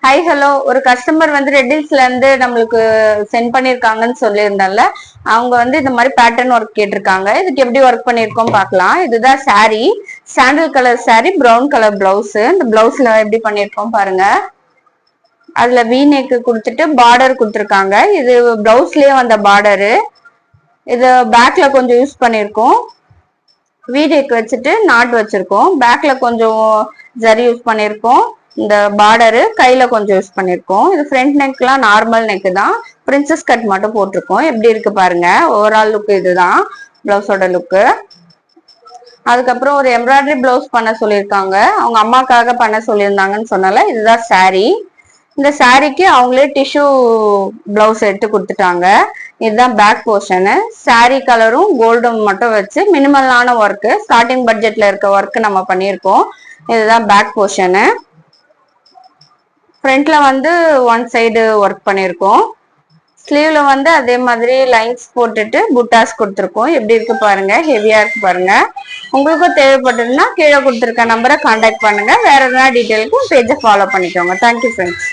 Hi hello, ஒரு customer வந்து ரெட்டில்ஸ்ல இருந்து நம்மளுக்கு சென்ட் பண்ணிருக்காங்கன்னு சொல்லியிருந்தால, அவங்க வந்து இந்த மாதிரி பேட்டர்ன் ஒர்க் கேட்டிருக்காங்க. இதுக்கு எப்படி ஒர்க் பண்ணிருக்கோம் பார்க்கலாம். இதுதான் சாரி, சாண்டில் colour sorry, brown colour blouse. இந்த பிளவுஸ்ல எப்படி பண்ணிருக்கோம் பாருங்க. அதுல வி நெக் கொடுத்துட்டு பார்டர் கொடுத்துருக்காங்க. இது பிளவுஸ்லயே வந்த பார்டரு. இது பேக்ல கொஞ்சம் யூஸ் பண்ணிருக்கோம். வி நெக் வச்சுட்டு நாட் வச்சிருக்கோம். பேக்ல கொஞ்சம் ஜரி யூஸ் பண்ணிருக்கோம். இந்த பார்டரு கையில கொஞ்சம் யூஸ் பண்ணிருக்கோம். இது ஃப்ரண்ட் நெக்லாம் நார்மல் நெக் தான். பிரின்சஸ் கட் மட்டும் போட்டிருக்கோம். எப்படி இருக்கு பாருங்க. ஓவரால் லுக் இதுதான் பிளவுஸோட லுக்கு. அதுக்கப்புறம் ஒரு எம்ப்ராய்டரி பிளவுஸ் பண்ண சொல்லியிருக்காங்க. அவங்க அம்மாக்காக பண்ண சொல்லியிருந்தாங்கன்னு சொன்னால இதுதான் சாரி. இந்த சாரிக்கு அவங்களே டிஷ்யூ பிளவுஸ் எடுத்து கொடுத்துட்டாங்க. இதுதான் பேக் போர்ஷனு. சாரி கலரும் கோல்டும் மட்டும் வச்சு மினிமலான ஒர்க்கு, ஸ்டார்டிங் பட்ஜெட்ல இருக்க ஒர்க் நம்ம பண்ணியிருக்கோம். இதுதான் பேக் போர்ஷனு. ஃப்ரண்ட்ல வந்து ஒன் சைடு ஒர்க் பண்ணியிருக்கோம். ஸ்லீவ்ல வந்து அதே மாதிரி லைன்ஸ் போட்டுட்டு புட்டாஸ் கொடுத்துருக்கோம். எப்படி இருக்கு பாருங்க, ஹெவியா இருக்கு பாருங்க. உங்களுக்கும் தேவைப்பட்டதுன்னா கீழே கொடுத்துருக்க நம்பரை கான்டாக்ட் பண்ணுங்க. வேற எதனா டீட்டெயிலுக்கும் பேஜை ஃபாலோ பண்ணிக்கோங்க. Thank you friends.